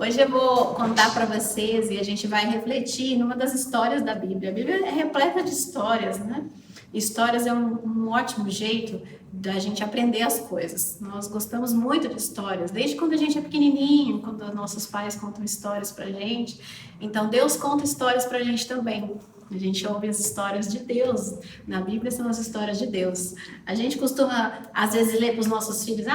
Hoje eu vou contar para vocês e a gente vai refletir numa das histórias da Bíblia. A Bíblia é repleta de histórias, né? Histórias é um ótimo jeito da gente aprender as coisas. Nós gostamos muito de histórias, desde quando a gente é pequenininho, quando nossos pais contam histórias pra gente. Então Deus conta histórias pra gente também. A gente ouve as histórias de Deus. Na Bíblia são as histórias de Deus. A gente costuma, às vezes, ler para os nossos filhos,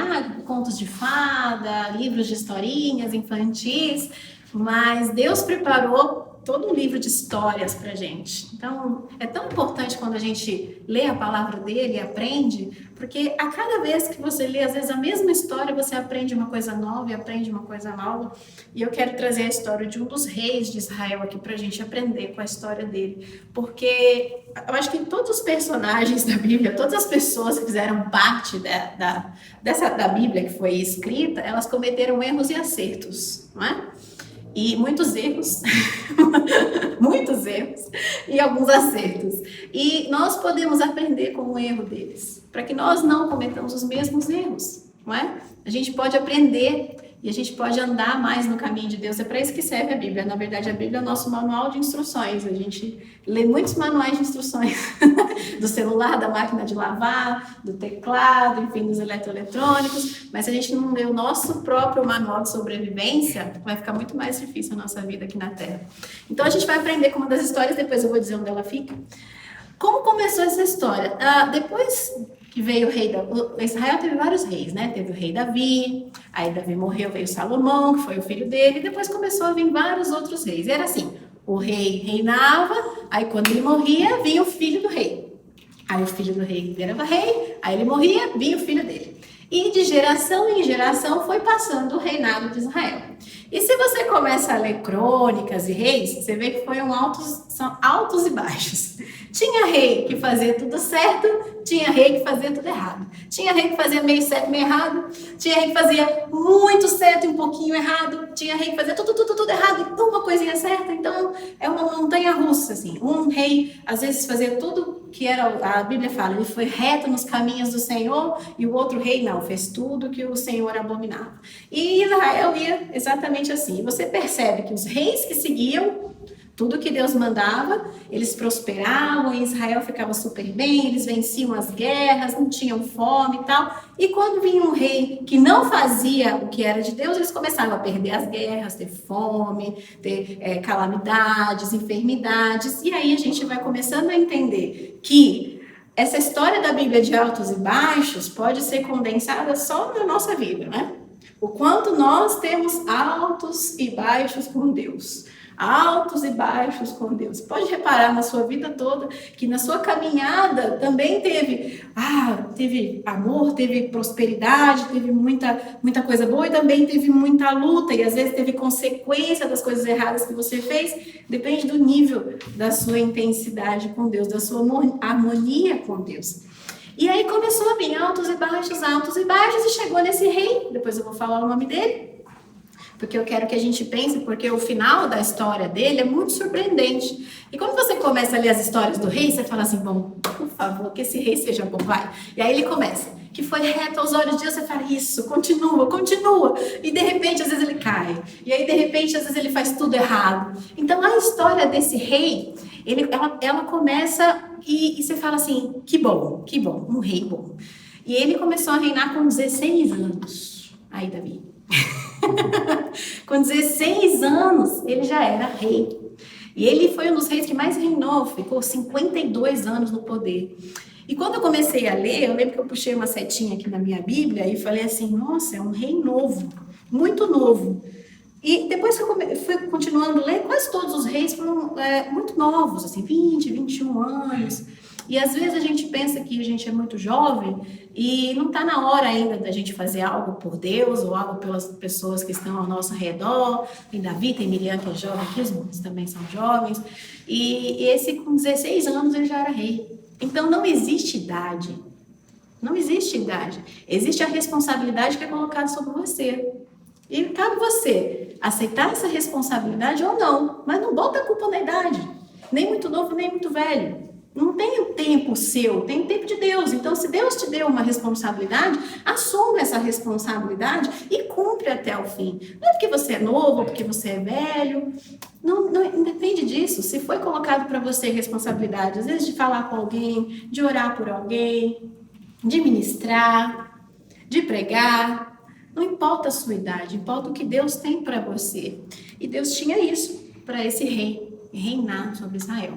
contos de fada, livros de historinhas infantis, mas Deus preparou todo um livro de histórias para a gente. Então, é tão importante quando a gente lê a palavra dele e aprende, porque a cada vez que você lê, às vezes, a mesma história, você aprende uma coisa nova e aprende uma coisa nova. E eu quero trazer a história de um dos reis de Israel aqui para a gente aprender com a história dele. Porque eu acho que todos os personagens da Bíblia, todas as pessoas que fizeram parte da Bíblia que foi escrita, elas cometeram erros e acertos, não é? E muitos erros, muitos erros e alguns acertos. E nós podemos aprender com o erro deles, para que nós não cometamos os mesmos erros, não é? A gente pode aprender e a gente pode andar mais no caminho de Deus. É para isso que serve a Bíblia. Na verdade, a Bíblia é o nosso manual de instruções. A gente lê muitos manuais de instruções do celular, da máquina de lavar, do teclado, enfim, dos eletroeletrônicos. Mas se a gente não lê o nosso próprio manual de sobrevivência, vai ficar muito mais difícil a nossa vida aqui na Terra. Então, a gente vai aprender com uma das histórias, depois eu vou dizer onde ela fica. Como começou essa história? Depois que veio o rei Israel teve vários reis, né? Teve o rei Davi, aí Davi morreu, veio Salomão, que foi o filho dele, e depois começou a vir vários outros reis. E era assim, o rei reinava, aí quando ele morria, vinha o filho do rei. Aí o filho do rei virava rei, aí ele morria, vinha o filho dele. E de geração em geração foi passando o reinado de Israel. E se você começa a ler crônicas e reis, você vê que são altos e baixos. Tinha rei que fazia tudo certo, tinha rei que fazia tudo errado. Tinha rei que fazia meio certo, meio errado. Tinha rei que fazia muito certo e um pouquinho errado. Tinha rei que fazia tudo errado e uma coisinha certa. Então, é uma montanha russa, assim. Um rei, às vezes, fazia tudo que a Bíblia fala, ele foi reto nos caminhos do Senhor, e o outro rei não, fez tudo que o Senhor abominava. E Israel ia exatamente assim. Você percebe que os reis que seguiam tudo que Deus mandava, eles prosperavam, e Israel ficava super bem, eles venciam as guerras, não tinham fome e tal. E quando vinha um rei que não fazia o que era de Deus, eles começavam a perder as guerras, ter fome, ter calamidades, enfermidades. E aí a gente vai começando a entender que essa história da Bíblia de altos e baixos pode ser condensada só na nossa vida, né? O quanto nós temos altos e baixos com Deus. Altos e baixos com Deus. Pode reparar na sua vida toda que na sua caminhada também teve amor, teve prosperidade, teve muita coisa boa e também teve muita luta e às vezes teve consequência das coisas erradas que você fez. Depende do nível da sua intensidade com Deus, da sua harmonia com Deus. E aí começou a vir altos e baixos e chegou nesse rei, depois eu vou falar o nome dele, porque eu quero que a gente pense, porque o final da história dele é muito surpreendente. E quando você começa a ler as histórias do rei, você fala assim, bom, por favor, que esse rei seja bom, vai. E aí ele começa, que foi reto aos olhos de Deus, você fala, isso, continua. E de repente, às vezes ele cai. E aí, de repente, às vezes ele faz tudo errado. Então, a história desse rei, ela começa e você fala assim, que bom, um rei bom. E ele começou a reinar com 16 anos. Aí, Davi. Com 16 anos, ele já era rei. E ele foi um dos reis que mais reinou, ficou 52 anos no poder. E quando eu comecei a ler, eu lembro que eu puxei uma setinha aqui na minha Bíblia e falei assim, nossa, é um rei novo, muito novo. E depois que eu fui continuando a ler, quase todos os reis foram muito novos, assim, 20, 21 anos. E às vezes a gente pensa que a gente é muito jovem e não está na hora ainda da gente fazer algo por Deus ou algo pelas pessoas que estão ao nosso redor. Tem Davi, tem Miriam que é jovem aqui, os irmãos também são jovens. E esse com 16 anos ele já era rei. Então não existe idade. Não existe idade. Existe a responsabilidade que é colocada sobre você. E cabe você aceitar essa responsabilidade ou não. Mas não bota a culpa na idade. Nem muito novo, nem muito velho. Não tem o tempo seu, tem o tempo de Deus. Então, se Deus te deu uma responsabilidade, assume essa responsabilidade e cumpre até o fim. Não é porque você é novo, porque você é velho. Não depende disso. Se foi colocado para você responsabilidade, às vezes de falar com alguém, de orar por alguém, de ministrar, de pregar, não importa a sua idade, importa o que Deus tem para você. E Deus tinha isso para esse rei reinar sobre Israel.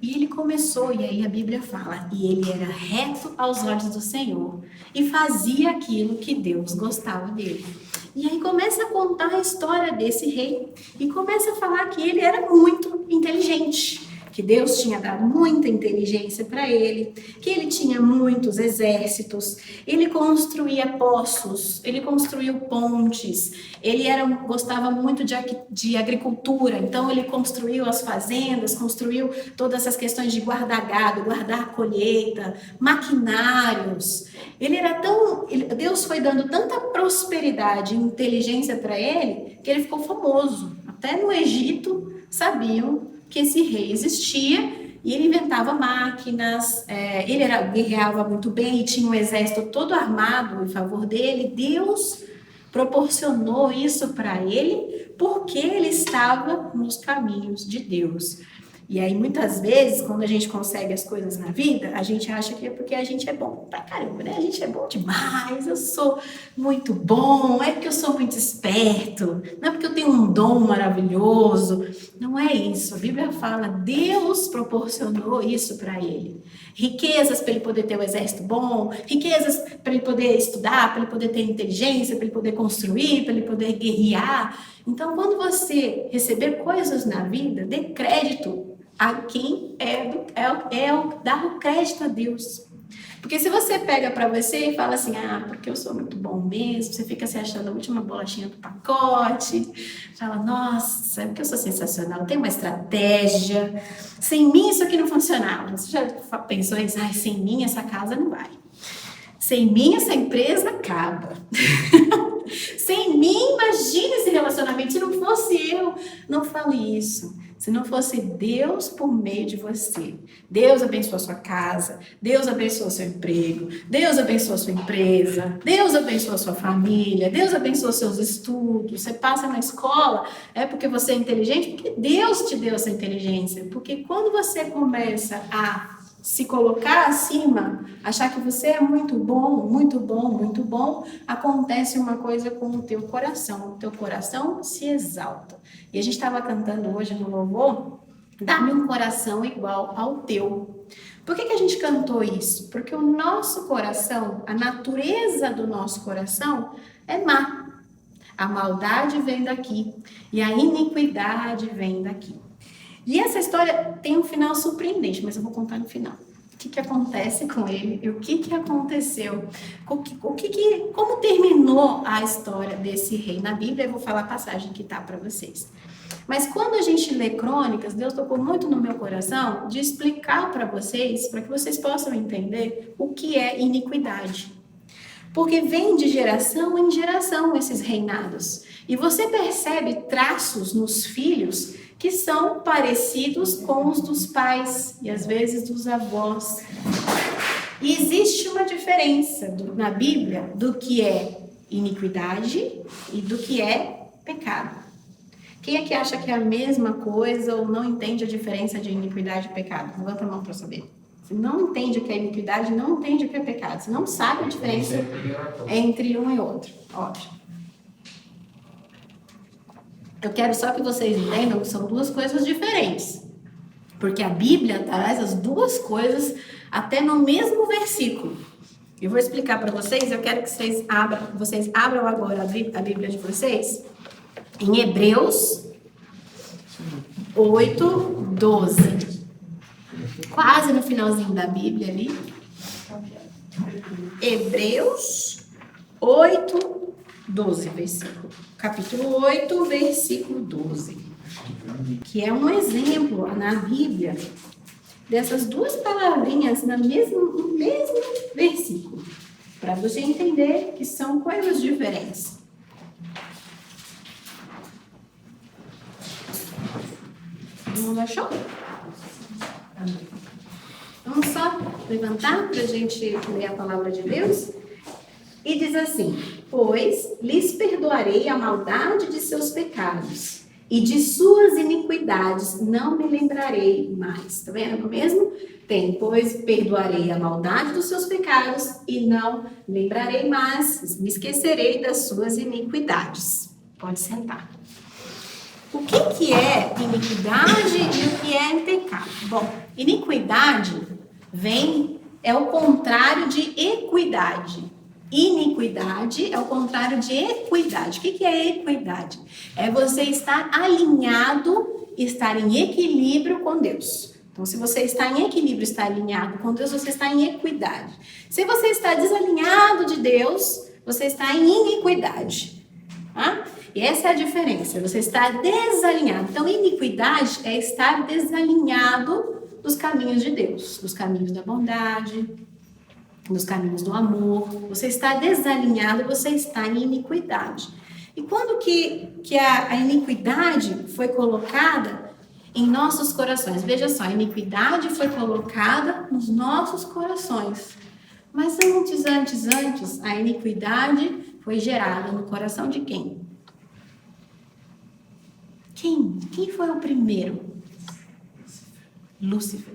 E ele começou, e aí a Bíblia fala, e ele era reto aos olhos do Senhor e fazia aquilo que Deus gostava dele. E aí começa a contar a história desse rei e começa a falar que ele era muito inteligente, que Deus tinha dado muita inteligência para ele, que ele tinha muitos exércitos, ele construía poços, ele construiu pontes, ele gostava muito de agricultura, então ele construiu as fazendas, construiu todas essas questões de guardar gado, guardar a colheita, maquinários. Deus foi dando tanta prosperidade e inteligência para ele, que ele ficou famoso. Até no Egito sabiam que esse rei existia e ele inventava máquinas, ele guerreava muito bem e tinha um exército todo armado em favor dele. Deus proporcionou isso para ele porque ele estava nos caminhos de Deus. E aí, muitas vezes, quando a gente consegue as coisas na vida, a gente acha que é porque a gente é bom pra caramba, né? A gente é bom demais, eu sou muito bom, é porque eu sou muito esperto, não é porque eu tenho um dom maravilhoso. Não é isso. A Bíblia fala, Deus proporcionou isso para ele. Riquezas para ele poder ter um exército bom, riquezas para ele poder estudar, para ele poder ter inteligência, para ele poder construir, para ele poder guerrear. Então, quando você receber coisas na vida, dê crédito a quem dar o crédito a Deus. Porque se você pega para você e fala assim, porque eu sou muito bom mesmo, você fica se achando a última bolachinha do pacote, fala, nossa, sabe que eu sou sensacional, tenho uma estratégia, sem mim isso aqui não funcionava. Você já pensou isso? Sem mim essa casa não vai. Sem mim essa empresa acaba. Sem mim, imagine esse relacionamento, se não fosse eu, não fale isso. Se não fosse Deus por meio de você, Deus abençoa a sua casa, Deus abençoa o seu emprego, Deus abençoa a sua empresa, Deus abençoa a sua família, Deus abençoa os seus estudos. Você passa na escola, é porque você é inteligente, porque Deus te deu essa inteligência. Porque quando você começa a se colocar acima, achar que você é muito bom, muito bom, muito bom, acontece uma coisa com o teu coração se exalta. E a gente estava cantando hoje no louvor, dá-me um coração igual ao teu. Por que a gente cantou isso? Porque o nosso coração, a natureza do nosso coração é má. A maldade vem daqui e a iniquidade vem daqui. E essa história tem um final surpreendente, mas eu vou contar no final. O que acontece com ele e o que aconteceu, como terminou a história desse rei na Bíblia. Eu vou falar a passagem que está para vocês. Mas quando a gente lê Crônicas, Deus tocou muito no meu coração de explicar para vocês, para que vocês possam entender o que é iniquidade. Porque vem de geração em geração esses reinados. E você percebe traços nos filhos que são parecidos com os dos pais e às vezes dos avós. E existe uma diferença na Bíblia do que é iniquidade e do que é pecado. Quem é que acha que é a mesma coisa ou não entende a diferença de iniquidade e pecado? Levanta a mão para saber. Se não entende o que é iniquidade, não entende o que é pecado. Se não sabe a diferença entre um e outro. Ótimo. Eu quero só que vocês entendam que são duas coisas diferentes. Porque a Bíblia traz as duas coisas até no mesmo versículo. Eu vou explicar para vocês, eu quero que vocês abram agora a Bíblia de vocês em Hebreus 8:12. Quase no finalzinho da Bíblia ali. Hebreus 8:12, versículo. Capítulo 8, versículo 12. Que é um exemplo na Bíblia dessas duas palavrinhas no mesmo versículo. Para você entender que são coisas diferentes. Todo mundo achou? Vamos só levantar para a gente ler a palavra de Deus? E diz assim: pois lhes perdoarei a maldade de seus pecados, e de suas iniquidades não me lembrarei mais. Tá vendo mesmo? Tem, pois perdoarei a maldade dos seus pecados e não lembrarei mais, me esquecerei das suas iniquidades. Pode sentar. O que é iniquidade e o que é pecado? Bom, iniquidade é o contrário de equidade. Iniquidade é o contrário de equidade. O que é equidade? É você estar alinhado, estar em equilíbrio com Deus. Então, se você está em equilíbrio, está alinhado com Deus, você está em equidade. Se você está desalinhado de Deus, você está em iniquidade. Tá? E essa é a diferença, você está desalinhado. Então, iniquidade é estar desalinhado dos caminhos de Deus, dos caminhos da bondade, dos caminhos do amor. Você está desalinhado, você está em iniquidade. E quando que a iniquidade foi colocada em nossos corações? Veja só, a iniquidade foi colocada nos nossos corações. Mas antes, a iniquidade foi gerada no coração de quem? Quem foi o primeiro? Lúcifer.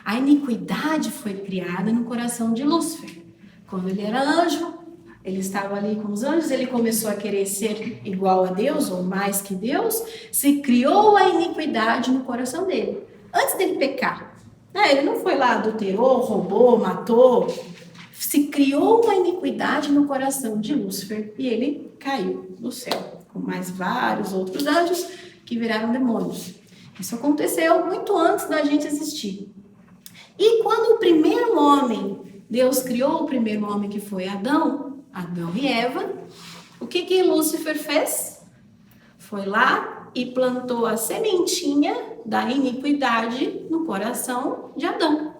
A iniquidade foi criada no coração de Lúcifer. Quando ele era anjo, ele estava ali com os anjos, ele começou a querer ser igual a Deus, ou mais que Deus, se criou a iniquidade no coração dele, antes dele pecar. Ele não foi lá, adulterou, roubou, matou. Se criou uma iniquidade no coração de Lúcifer e ele caiu do céu, com mais vários outros anjos que viraram demônios. Isso aconteceu muito antes da gente existir. E quando o primeiro homem, Deus criou o primeiro homem que foi Adão e Eva, o que Lúcifer fez? Foi lá e plantou a sementinha da iniquidade no coração de Adão.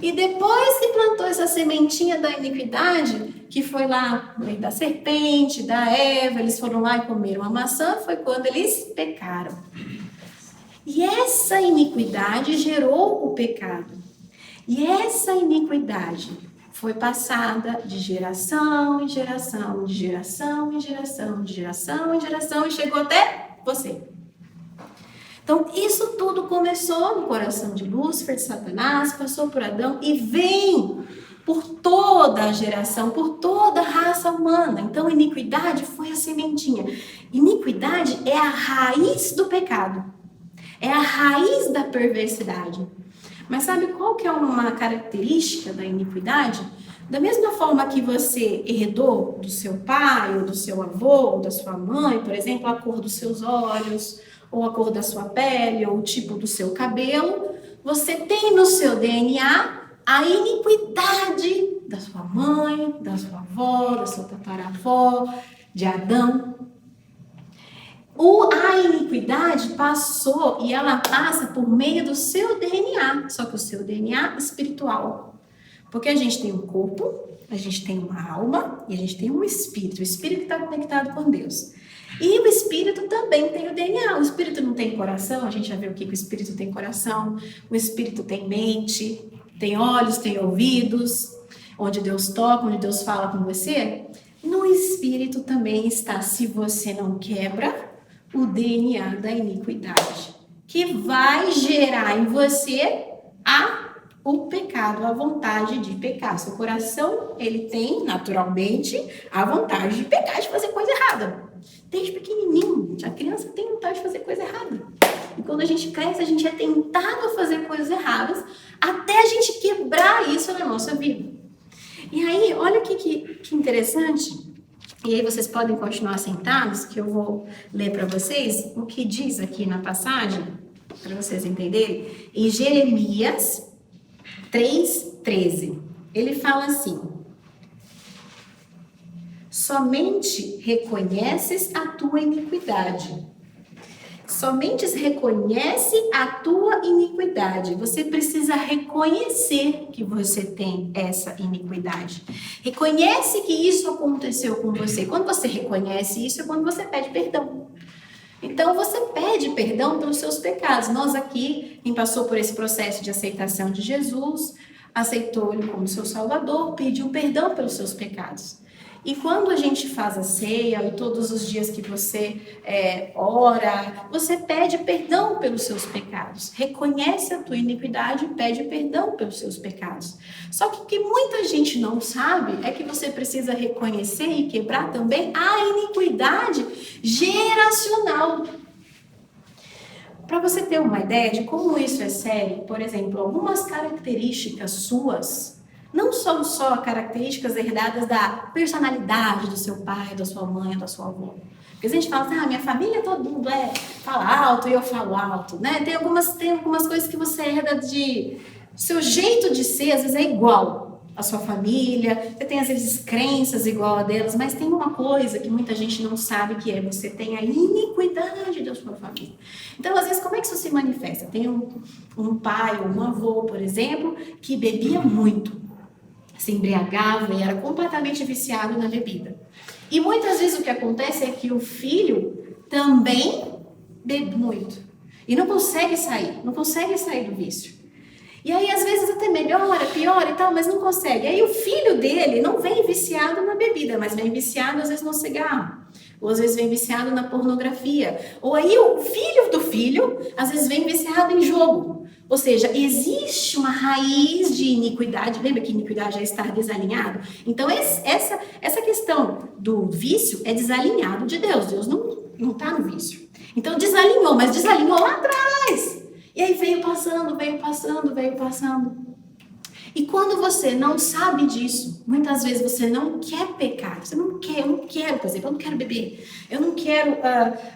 E depois que plantou essa sementinha da iniquidade, que foi lá no meio da serpente, da Eva, eles foram lá e comeram a maçã, foi quando eles pecaram. E essa iniquidade gerou o pecado. E essa iniquidade foi passada de geração em geração, de geração em geração, de geração em geração, e chegou até você. Então, isso tudo começou no coração de Lúcifer, de Satanás, passou por Adão e vem por toda a geração, por toda a raça humana. Então, iniquidade foi a sementinha. Iniquidade é a raiz do pecado. É a raiz da perversidade. Mas sabe qual que é uma característica da iniquidade? Da mesma forma que você herdou do seu pai, ou do seu avô, ou da sua mãe, por exemplo, a cor dos seus olhos, ou a cor da sua pele, ou o tipo do seu cabelo, você tem no seu DNA a iniquidade da sua mãe, da sua avó, da sua tataravó, de Adão. A iniquidade passou e ela passa por meio do seu DNA, só que o seu DNA espiritual. Porque a gente tem um corpo, a gente tem uma alma e a gente tem um espírito. O espírito está conectado com Deus. E o espírito também tem o DNA. O espírito não tem coração, a gente já viu aqui que o espírito tem coração, o espírito tem mente, tem olhos, tem ouvidos, onde Deus toca, onde Deus fala com você. No espírito também está, se você não quebra, o DNA da iniquidade, que vai gerar em você o pecado, a vontade de pecar. Seu coração, ele tem naturalmente a vontade de pecar, de fazer coisa errada. Desde pequenininho, a criança tem vontade de fazer coisa errada. E quando a gente cresce, a gente é tentado a fazer coisas erradas até a gente quebrar isso na nossa vida. E aí, olha que interessante. E aí vocês podem continuar sentados, que eu vou ler para vocês o que diz aqui na passagem, para vocês entenderem. Em Jeremias 3:13, ele fala assim: somente reconheces a tua iniquidade. Somente reconhece a tua iniquidade. Você precisa reconhecer que você tem essa iniquidade. Reconhece que isso aconteceu com você. Quando você reconhece isso, é quando você pede perdão. Então você pede perdão pelos seus pecados. Nós aqui, quem passou por esse processo de aceitação de Jesus, aceitou Ele como seu Salvador, pediu perdão pelos seus pecados. E quando a gente faz a ceia, e todos os dias que você ora, você pede perdão pelos seus pecados. Reconhece a tua iniquidade e pede perdão pelos seus pecados. Só que o que muita gente não sabe é que você precisa reconhecer e quebrar também a iniquidade geracional. Para você ter uma ideia de como isso é sério, por exemplo, algumas características suas não são só características herdadas da personalidade do seu pai, da sua mãe, da sua avó. Porque a gente fala assim, minha família todo mundo fala alto e eu falo alto, né? Tem algumas coisas que você herda de... Seu jeito de ser, às vezes, é igual à sua família. Você tem, às vezes, crenças igual a delas, mas tem uma coisa que muita gente não sabe, que é você tem a iniquidade da sua família. Então, às vezes, como é que isso se manifesta? Tem um pai ou um avô, por exemplo, que bebia muito, se embriagava e era completamente viciado na bebida. E muitas vezes o que acontece é que o filho também bebe muito e não consegue sair do vício. E aí às vezes até melhora, piora e tal, mas não consegue. Aí o filho dele não vem viciado na bebida, mas vem viciado às vezes no cigarro, ou às vezes vem viciado na pornografia, ou aí o filho do filho às vezes vem viciado em jogo. Ou seja, existe uma raiz de iniquidade. Lembra que iniquidade é estar desalinhado? Então, essa questão do vício é desalinhado de Deus. Deus não está no vício. Então, desalinhou, mas desalinhou lá atrás. E aí veio passando. E quando você não sabe disso, muitas vezes você não quer pecar. Você não quer, eu não quero, por exemplo, eu não quero beber. Eu não quero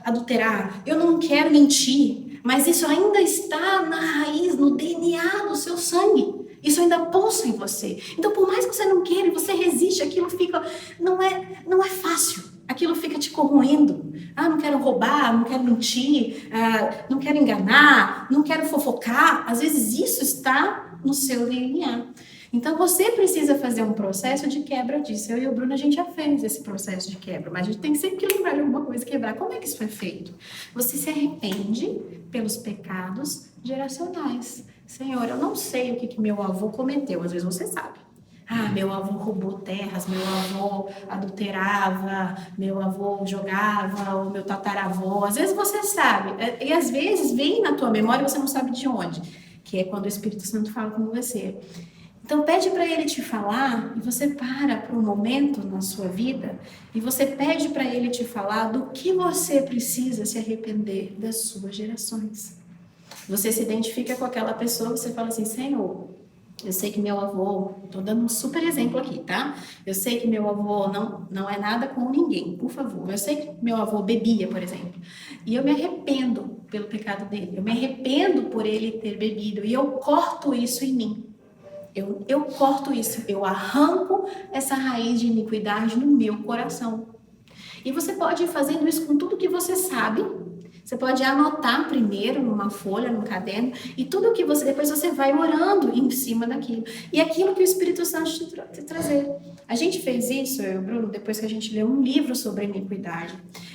adulterar. Eu não quero mentir. Mas isso ainda está na raiz, no DNA do seu sangue. Isso ainda pulsa em você. Então, por mais que você não queira e você resiste, aquilo fica... Não é fácil. Aquilo fica te corroendo. Não quero roubar, não quero mentir, não quero enganar, não quero fofocar. Às vezes isso está no seu DNA. Então, você precisa fazer um processo de quebra disso. Eu e o Bruno, a gente já fez esse processo de quebra, mas a gente tem sempre que lembrar de alguma coisa, quebrar. Como é que isso foi feito? Você se arrepende pelos pecados geracionais. Senhor, eu não sei o que meu avô cometeu. Às vezes você sabe. Meu avô roubou terras, meu avô adulterava, meu avô jogava, o meu tataravô. Às vezes você sabe. E às vezes vem na tua memória e você não sabe de onde. Que é quando o Espírito Santo fala com você. Então, pede para ele te falar e você para por um momento na sua vida e você pede para ele te falar do que você precisa se arrepender das suas gerações. Você se identifica com aquela pessoa, você fala assim, Senhor, eu sei que meu avô, estou dando um super exemplo aqui, tá? Eu sei que meu avô não é nada com ninguém, por favor. Eu sei que meu avô bebia, por exemplo, e eu me arrependo pelo pecado dele. Eu me arrependo por ele ter bebido e eu corto isso em mim. Eu corto isso, eu arranco essa raiz de iniquidade no meu coração. E você pode ir fazendo isso com tudo que você sabe. Você pode anotar primeiro numa folha, num caderno, e tudo que depois você vai orando em cima daquilo. E aquilo que o Espírito Santo te trazer. A gente fez isso, eu e o Bruno, depois que a gente leu um livro sobre iniquidade.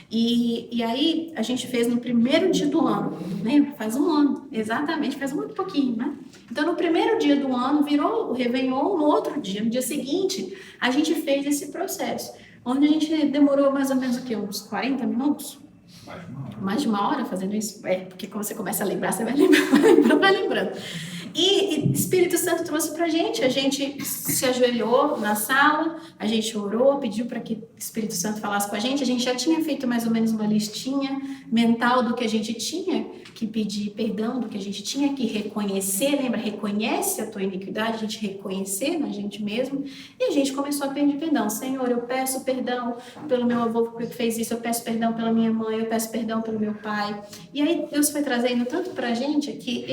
E aí, a gente fez no primeiro dia do ano, lembra? Faz um ano, exatamente, faz muito pouquinho, né? Então, no primeiro dia do ano, virou o Réveillon, no outro dia, no dia seguinte, a gente fez esse processo, onde a gente demorou mais ou menos, o quê? Uns 40 minutos? Mais de uma hora fazendo isso? Porque quando você começa a lembrar, você vai lembrando. E Espírito Santo trouxe pra gente, a gente se ajoelhou na sala, a gente orou, pediu para que o Espírito Santo falasse com a gente já tinha feito mais ou menos uma listinha mental do que a gente tinha que pedir perdão, do que a gente tinha que reconhecer, lembra? Reconhece a tua iniquidade, a gente reconhecer na gente mesmo, e a gente começou a pedir perdão. Senhor, eu peço perdão pelo meu avô que fez isso, eu peço perdão pela minha mãe, eu peço perdão pelo meu pai. E aí Deus foi trazendo tanto pra gente que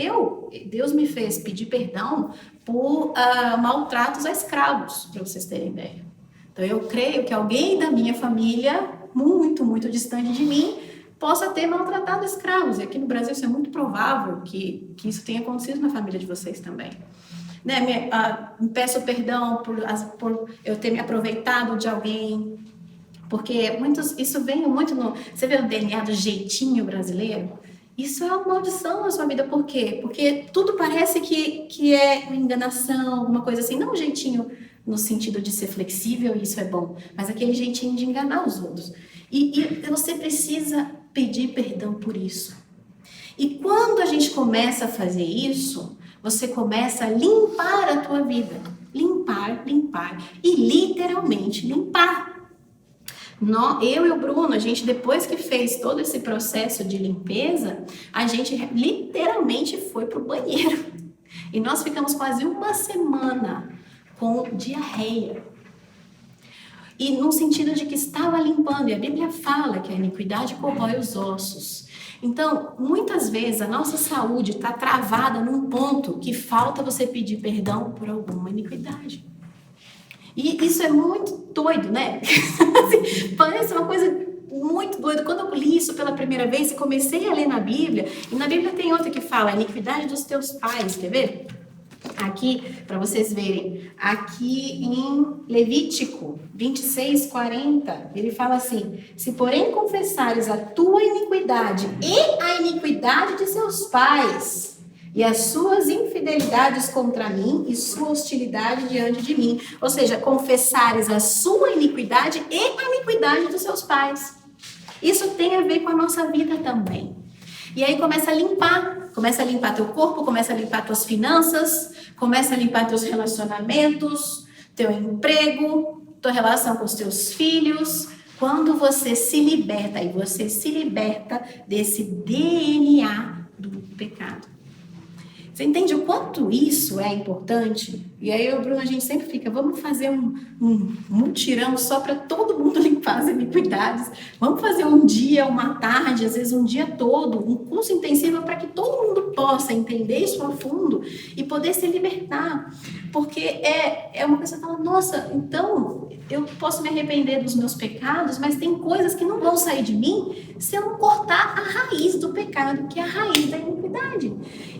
Deus me fez pedir perdão por maltratos a escravos, para vocês terem ideia. Então eu creio que alguém da minha família, muito, muito distante de mim, possa ter maltratado escravos. E aqui no Brasil isso é muito provável que isso tenha acontecido na família de vocês também. Me peço perdão por eu ter me aproveitado de alguém, Porque isso vem muito Você vê o DNA do jeitinho brasileiro? Isso é uma maldição na sua vida. Por quê? Porque tudo parece que é uma enganação, alguma coisa assim. Não um jeitinho no sentido de ser flexível, e isso é bom, mas aquele jeitinho de enganar os outros. E você precisa pedir perdão por isso. E quando a gente começa a fazer isso, você começa a limpar a tua vida. Limpar, limpar. E literalmente limpar. Eu e o Bruno, a gente depois que fez todo esse processo de limpeza, a gente literalmente foi pro banheiro. E nós ficamos quase uma semana com diarreia. E no sentido de que estava limpando, e a Bíblia fala que a iniquidade corrói os ossos. Então, muitas vezes a nossa saúde está travada num ponto que falta você pedir perdão por alguma iniquidade. E isso é muito doido, né? Parece uma coisa muito doida. Quando eu li isso pela primeira vez e comecei a ler na Bíblia, e na Bíblia tem outra que fala, a iniquidade dos teus pais, quer ver? Aqui, para vocês verem, aqui em Levítico 26:40, ele fala assim, se porém confessares a tua iniquidade e a iniquidade de seus pais, e as suas infidelidades contra mim e sua hostilidade diante de mim. Ou seja, confessares a sua iniquidade e a iniquidade dos seus pais. Isso tem a ver com a nossa vida também. E aí começa a limpar teu corpo, começa a limpar tuas finanças, começa a limpar teus relacionamentos, teu emprego, tua relação com os teus filhos. Quando você se liberta, e você se liberta desse DNA do pecado. Você entende o quanto isso é importante? E aí, eu, Bruno, a gente sempre fica, vamos fazer um mutirão só para todo mundo limpar as iniquidades. Vamos fazer um dia, uma tarde, às vezes um dia todo, um curso intensivo para que todo mundo possa entender isso a fundo e poder se libertar. Porque é uma coisa que fala, nossa, então eu posso me arrepender dos meus pecados, mas tem coisas que não vão sair de mim se eu não cortar a raiz do pecado, que é a raiz da iniquidade.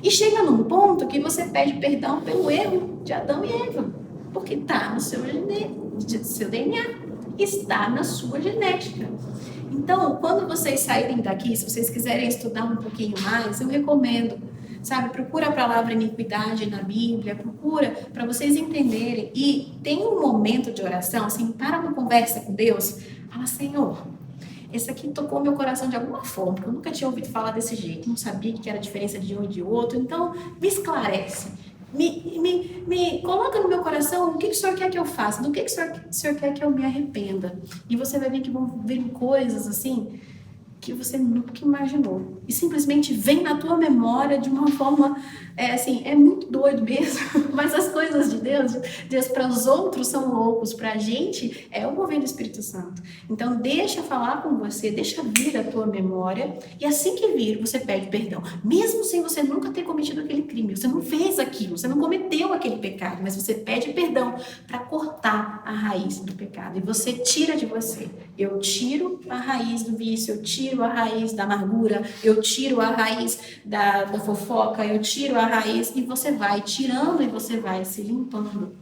E chega num ponto que você pede perdão pelo erro de Adão e Eva, porque está no seu DNA, está na sua genética. Então, quando vocês saírem daqui, se vocês quiserem estudar um pouquinho mais, eu recomendo, sabe, procura a palavra iniquidade na Bíblia, procura para vocês entenderem. E tem um momento de oração, assim, para uma conversa com Deus, fala, Senhor, esse aqui tocou meu coração de alguma forma, porque eu nunca tinha ouvido falar desse jeito, não sabia que era a diferença de um e de outro, então me esclarece, me coloca no meu coração o que o Senhor quer que eu faça, do que o Senhor quer que eu me arrependa. E você vai ver que vão vir coisas assim que você nunca imaginou. E simplesmente vem na tua memória de uma forma, é muito doido mesmo. Mas as coisas de Deus para os outros são loucos, para a gente é o mover do Espírito Santo. Então deixa falar com você, deixa vir a tua memória, e assim que vir, você pede perdão. Mesmo sem você nunca ter cometido aquele crime, você não fez aquilo, você não cometeu aquele pecado, mas você pede perdão para cortar a raiz do pecado. E você tira de você. Eu tiro a raiz do vício, eu tiro a raiz da amargura, eu tiro a raiz da fofoca, eu tiro a raiz, e você vai tirando e você vai se limpando,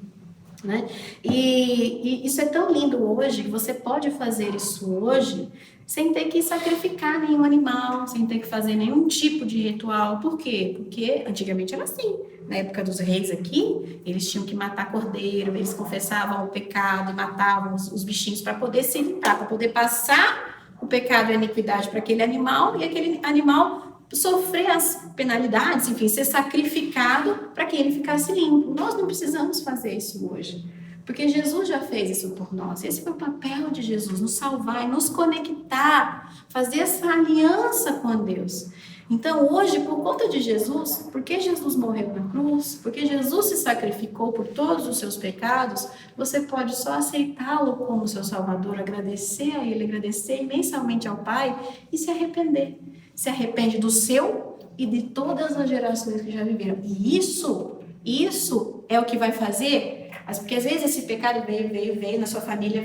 né? E isso é tão lindo hoje, que você pode fazer isso hoje sem ter que sacrificar nenhum animal, sem ter que fazer nenhum tipo de ritual. Por quê? Porque antigamente era assim. Na época dos reis aqui, eles tinham que matar cordeiro, eles confessavam o pecado e matavam os bichinhos para poder se limpar, para poder passar o pecado e a iniquidade para aquele animal, e aquele animal sofrer as penalidades, enfim, ser sacrificado para que ele ficasse limpo. Nós não precisamos fazer isso hoje, porque Jesus já fez isso por nós. Esse foi o papel de Jesus, nos salvar e nos conectar, fazer essa aliança com Deus. Então hoje, por conta de Jesus, porque Jesus morreu na cruz, porque Jesus se sacrificou por todos os seus pecados, você pode só aceitá-lo como seu Salvador, agradecer a Ele, agradecer imensamente ao Pai e se arrepender. Se arrepende do seu e de todas as gerações que já viveram. E isso é o que vai fazer, porque às vezes esse pecado veio na sua família,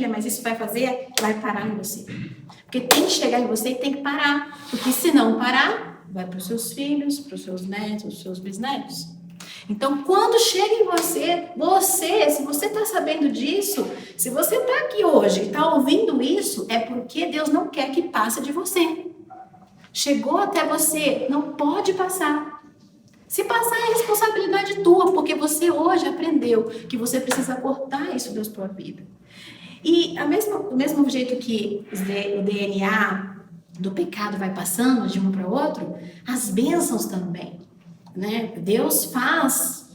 mas isso vai parar em você. Porque tem que chegar em você e tem que parar. Porque se não parar, vai para os seus filhos, para os seus netos, para os seus bisnetos. Então, quando chega em você, se você está sabendo disso, se você está aqui hoje e está ouvindo isso, é porque Deus não quer que passe de você. Chegou até você, não pode passar. Se passar é responsabilidade tua, porque você hoje aprendeu que você precisa cortar isso da sua vida. E do mesmo jeito que o DNA do pecado vai passando de um para o outro, as bênçãos também, né? Deus faz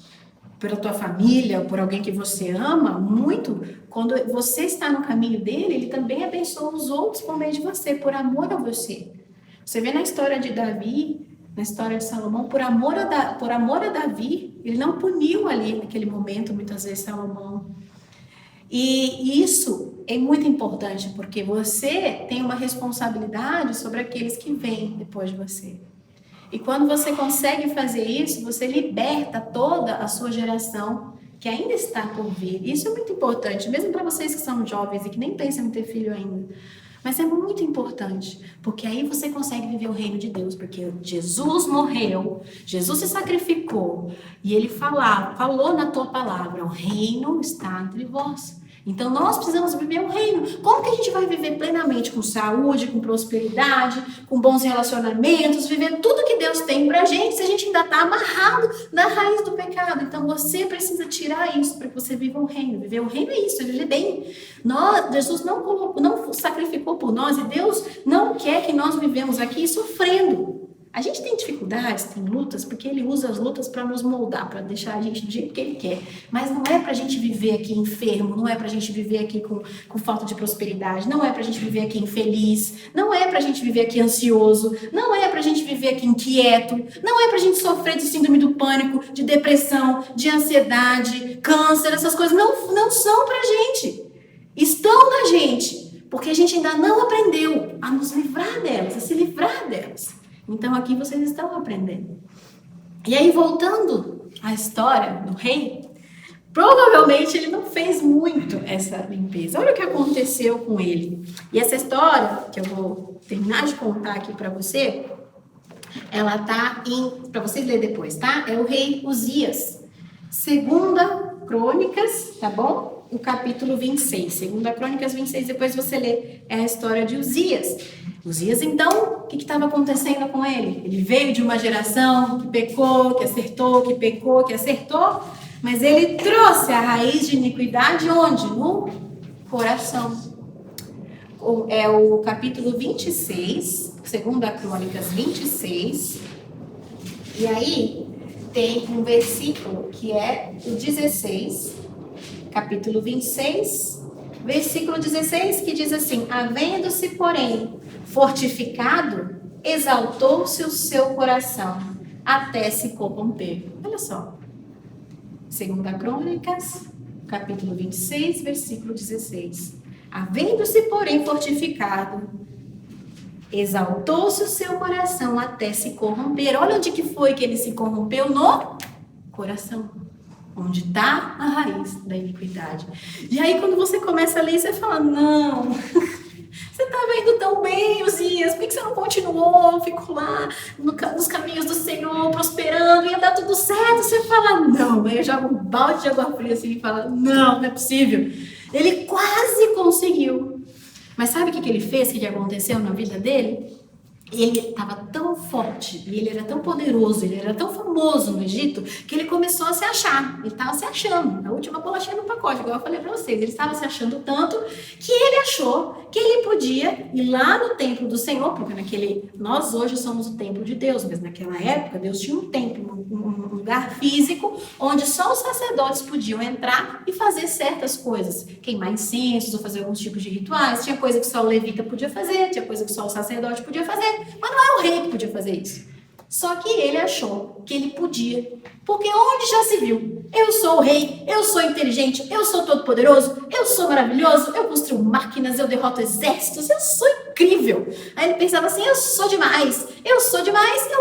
pela tua família, por alguém que você ama muito, quando você está no caminho dele, ele também abençoa os outros por meio de você, por amor a você. Você vê na história de Davi, na história de Salomão, por amor a Davi, ele não puniu ali naquele momento, muitas vezes, Salomão. E isso é muito importante, porque você tem uma responsabilidade sobre aqueles que vêm depois de você. E quando você consegue fazer isso, você liberta toda a sua geração que ainda está por vir. Isso é muito importante, mesmo para vocês que são jovens e que nem pensam em ter filho ainda. Mas é muito importante, porque aí você consegue viver o reino de Deus, porque Jesus morreu, Jesus se sacrificou, e ele falou na tua palavra, o reino está entre vós. Então nós precisamos viver o reino. Como que a gente vai viver plenamente com saúde, com prosperidade, com bons relacionamentos, viver tudo que Deus tem pra gente, se a gente ainda está amarrado na raiz do pecado? Então você precisa tirar isso para que você viva o reino. Viver o reino é isso, viver bem. Jesus não sacrificou por nós, e Deus não quer que nós vivemos aqui sofrendo. A gente tem dificuldades, tem lutas, porque ele usa as lutas para nos moldar, para deixar a gente do jeito que ele quer. Mas não é para a gente viver aqui enfermo, não é para a gente viver aqui com falta de prosperidade, não é para a gente viver aqui infeliz, não é para a gente viver aqui ansioso, não é para a gente viver aqui inquieto, não é para a gente sofrer de síndrome do pânico, de depressão, de ansiedade, câncer, essas coisas não são para a gente. Estão na gente, porque a gente ainda não aprendeu a nos livrar delas, a se livrar delas. Então aqui vocês estão aprendendo. E aí, voltando à história do rei, provavelmente ele não fez muito essa limpeza. Olha o que aconteceu com ele. E essa história, que eu vou terminar de contar aqui para você, ela tá para vocês lerem depois, tá? É o rei Uzias. 2 Crônicas, tá bom? O capítulo 26. 2 Crônicas 26, depois você lê. É a história de Uzias. Uzias, então, o que estava acontecendo com ele? Ele veio de uma geração que pecou, que acertou, que pecou, que acertou, mas ele trouxe a raiz de iniquidade onde? No coração. É o capítulo 26, 2 Crônicas 26, e aí tem um versículo que é o 16, capítulo 26, versículo 16, que diz assim: havendo-se, porém, fortificado, exaltou-se o seu coração, até se corromper. Olha só. 2 Crônicas, capítulo 26, versículo 16. Havendo-se, porém, fortificado, exaltou-se o seu coração, até se corromper. Olha onde que foi que ele se corrompeu? No coração. Onde está a raiz da iniquidade. E aí, quando você começa a ler, você fala, não... Você estava indo tão bem, Uzias, por que você não continuou? Ficou lá nos caminhos do Senhor, prosperando, ia dar tudo certo. Você fala, não. Aí eu jogo um balde de água fria assim e fala, não é possível. Ele quase conseguiu. Mas sabe o que ele fez, o que aconteceu na vida dele? Ele estava tão forte, e ele era tão poderoso, ele era tão famoso no Egito, que ele começou a se achar. Ele estava se achando, a última bolachinha do pacote, igual eu falei para vocês. Ele estava se achando tanto que ele achou que ele podia ir lá no templo do Senhor, porque nós hoje somos o templo de Deus, mas naquela época Deus tinha um templo, um lugar físico, onde só os sacerdotes podiam entrar e fazer certas coisas, queimar incensos ou fazer alguns tipos de rituais. Tinha coisa que só o levita podia fazer, tinha coisa que só o sacerdote podia fazer, mas não era o rei que podia fazer isso. Só que ele achou que ele podia, porque onde já se viu? Eu sou o rei, eu sou inteligente, eu sou todo poderoso, eu sou maravilhoso, eu construo máquinas, eu derroto exércitos, eu sou incrível. Aí ele pensava assim, eu sou demais, eu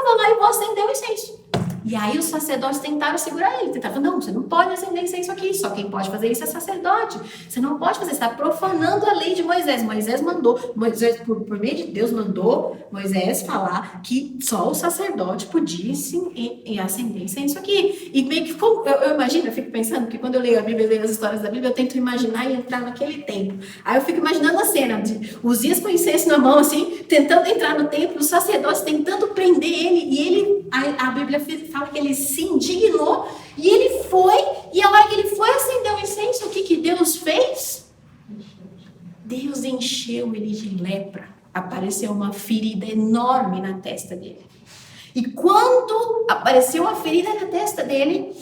vou lá e vou acender o incenso. E aí os sacerdotes tentaram segurar ele, tentavam, não, você não pode acender incenso aqui, só quem pode fazer isso é sacerdote. Você não pode fazer, você está profanando a lei de Moisés. Moisés, por meio de Deus, mandou Moisés falar que só o sacerdote podia acender incenso aqui. E meio que eu imagino, eu fico pensando que quando eu leio a Bíblia, leio as histórias da Bíblia, eu tento imaginar e entrar naquele tempo. Aí eu fico imaginando a cena de Uzias com incenso na mão, assim, tentando entrar no templo, os sacerdotes tentando prender ele, e a Bíblia fala que ele se indignou, e ele foi, e a hora que ele foi acender o incenso, o que Deus fez? Deus encheu ele de lepra, apareceu uma ferida enorme na testa dele. E quando apareceu a ferida na testa dele,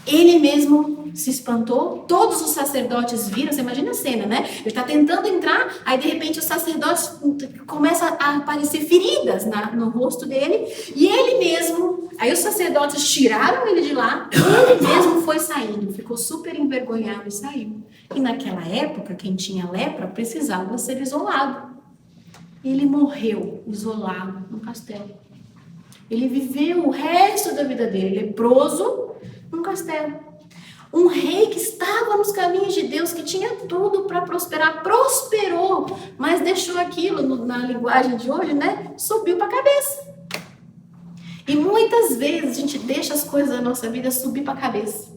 ele mesmo se espantou, todos os sacerdotes viram, você imagina a cena, né? Ele está tentando entrar, aí de repente os sacerdotes começam a aparecer feridas no rosto dele, e ele mesmo, aí os sacerdotes tiraram ele de lá, ele mesmo foi saindo, ficou super envergonhado e saiu. E naquela época, quem tinha lepra precisava ser isolado. Ele morreu isolado no castelo. Ele viveu o resto da vida dele leproso num castelo. Um rei que estava nos caminhos de Deus, que tinha tudo para prosperar, prosperou, mas deixou aquilo, na linguagem de hoje, né? Subiu para a cabeça. E muitas vezes a gente deixa as coisas da nossa vida subir para a cabeça.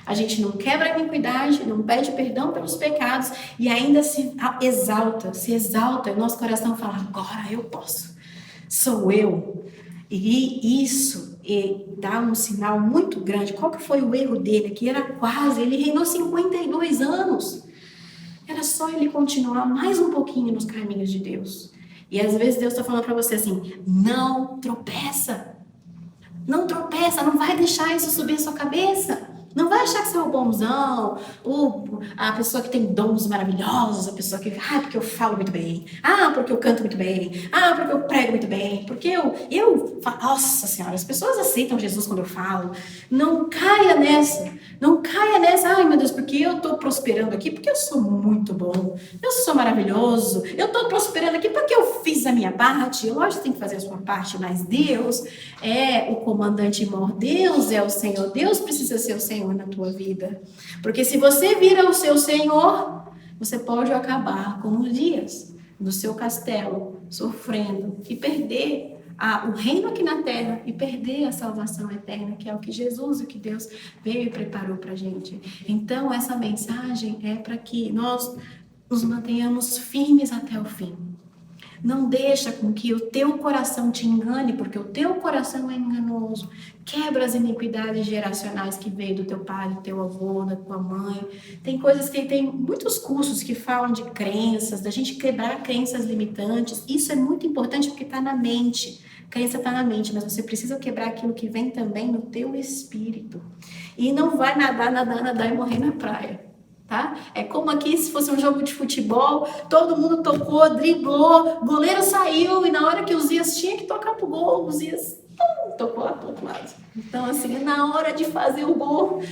A gente não quebra a iniquidade, não pede perdão pelos pecados e ainda se exalta, e o nosso coração fala, agora eu posso, sou eu. E isso dá um sinal muito grande. Qual que foi o erro dele? Que era ele reinou 52 anos. Era só ele continuar mais um pouquinho nos caminhos de Deus. E às vezes Deus está falando para você assim, não tropeça. Não tropeça, não vai deixar isso subir a sua cabeça. Não vai achar que você é o bonzão, a pessoa que tem dons maravilhosos, a pessoa que, porque eu falo muito bem, porque eu canto muito bem, porque eu prego muito bem, porque eu nossa senhora, as pessoas aceitam Jesus quando eu falo. Não caia nessa, ai meu Deus, porque eu tô prosperando aqui, porque eu sou muito bom, eu sou maravilhoso, eu tô prosperando aqui porque eu fiz a minha parte. Lógico que tem que fazer a sua parte, mas Deus é o comandante maior, Deus é o Senhor, Deus precisa ser o Senhor na tua vida, porque se você vira o seu Senhor, você pode acabar como Uzias, no seu castelo, sofrendo e perder o reino aqui na terra e perder a salvação eterna, que é o que Jesus, o que Deus veio e preparou pra gente. Então essa mensagem é para que nós nos mantenhamos firmes até o fim. Não deixa com que o teu coração te engane, porque o teu coração é enganoso. Quebra as iniquidades geracionais que veio do teu pai, do teu avô, da tua mãe. Tem coisas que tem muitos cursos que falam de crenças, da gente quebrar crenças limitantes. Isso é muito importante porque está na mente. Crença está na mente, mas você precisa quebrar aquilo que vem também no teu espírito. E não vai nadar e morrer na praia. Tá? É como aqui se fosse um jogo de futebol, todo mundo tocou, driblou, goleiro saiu, e na hora que o Uzias tinha que tocar pro gol, o Uzias tocou lá pro outro lado. Então, assim, na hora de fazer o gol,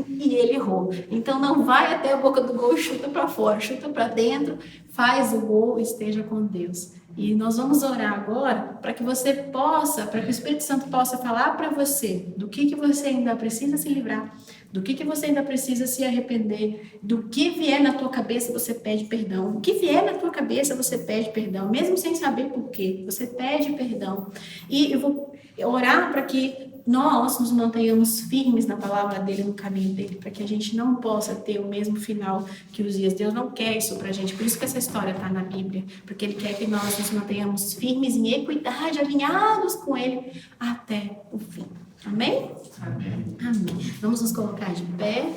e ele errou. Então, não vai até a boca do gol, chuta para fora, chuta para dentro, faz o gol e esteja com Deus. E nós vamos orar agora para que você possa, para que o Espírito Santo possa falar para você do que você ainda precisa se livrar, do que você ainda precisa se arrepender, do que vier na tua cabeça você pede perdão, o que vier na tua cabeça você pede perdão, mesmo sem saber por quê, você pede perdão. E eu vou orar para que nós nos mantenhamos firmes na palavra dele, no caminho dele, para que a gente não possa ter o mesmo final que Uzias. Deus não quer isso pra gente, por isso que essa história está na Bíblia, porque ele quer que nós nos mantenhamos firmes em equidade, alinhados com ele até o fim. Amém? Amém. Amém. Vamos nos colocar de pé.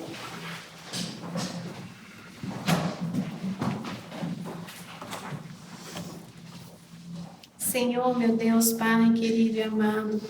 Senhor, meu Deus, Pai querido e amado,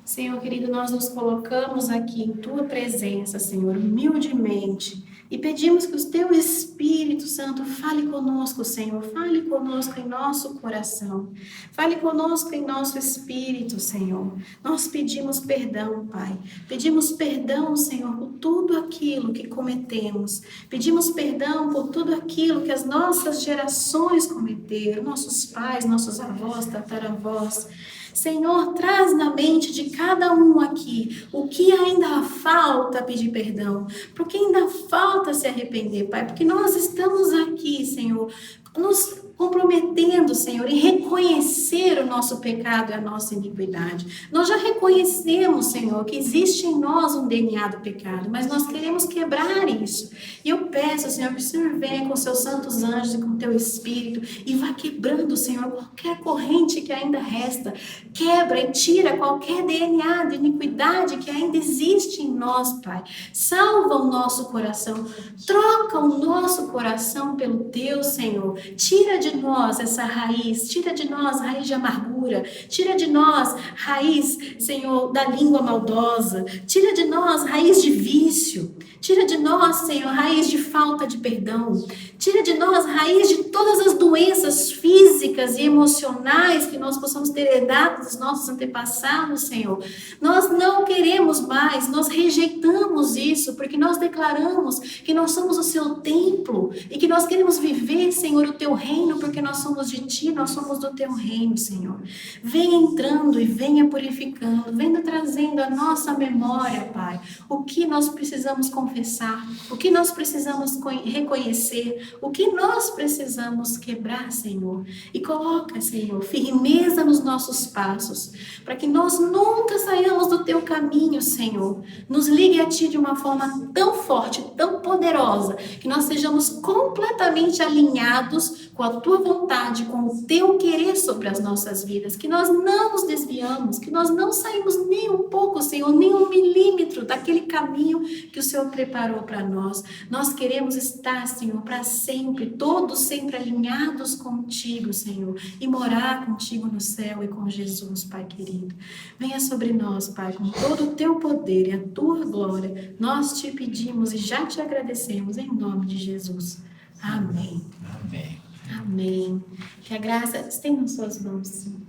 Senhor querido, nós nos colocamos aqui em Tua presença, Senhor, humildemente, e pedimos que o Teu Espírito Santo fale conosco, Senhor, fale conosco em nosso coração, fale conosco em nosso espírito, Senhor. Nós pedimos perdão, Pai, pedimos perdão, Senhor, por tudo aquilo que cometemos, pedimos perdão por tudo aquilo que as nossas gerações cometeram, nossos pais, nossos avós, tataravós. Senhor, traz na mente de cada um aqui o que ainda falta pedir perdão, porque ainda falta se arrepender, Pai, porque nós estamos aqui, Senhor, nos comprometendo, Senhor, em reconhecer o nosso pecado e a nossa iniquidade. Nós já reconhecemos, Senhor, que existe em nós um DNA do pecado, mas nós queremos quebrar isso. E eu peço, Senhor, que o Senhor venha com seus santos anjos e com o teu Espírito e vá quebrando, Senhor, qualquer corrente que ainda resta. Quebra e tira qualquer DNA de iniquidade que ainda existe em nós, Pai. Salva o nosso coração. Troca o nosso coração pelo teu, Senhor. Tira de nós essa raiz. Tira de nós raiz de amargura. Tira de nós raiz, Senhor, da língua maldosa. Tira de nós raiz de vício. Tira de nós, Senhor, raiz de falta de perdão. Tira de nós raiz de todas as doenças físicas e emocionais que nós possamos ter herdado dos nossos antepassados, Senhor. Nós não queremos mais, nós rejeitamos isso, porque nós declaramos que nós somos o seu templo e que nós queremos viver, Senhor, o teu reino, porque nós somos de ti, nós somos do teu reino, Senhor. Venha entrando e venha purificando, venha trazendo a nossa memória, Pai, o que nós precisamos confessar, o que nós precisamos reconhecer, o que nós precisamos quebrar, Senhor. E coloca, Senhor, firmeza nos nossos passos, para que nós nunca saiamos do teu caminho, Senhor. Nos ligue a ti de uma forma tão forte, tão poderosa, que nós sejamos completamente alinhados com a tua vontade, com o teu querer sobre as nossas vidas, que nós não nos desviamos, que nós não saímos nem um pouco, Senhor, nem um milímetro daquele caminho que o Senhor preparou para nós. Nós queremos estar, Senhor, para sempre, todos sempre alinhados contigo, Senhor, e morar contigo no céu e com Jesus, Pai querido. Venha sobre nós, Pai, com todo o teu poder e a tua glória. Nós te pedimos e já te agradecemos em nome de Jesus. Amém. Amém. Amém. Que a graça, estendam suas mãos, Senhor.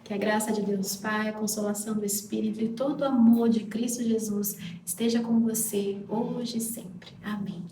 Que a graça de Deus Pai, a consolação do Espírito e todo o amor de Cristo Jesus esteja com você hoje e sempre. Amém.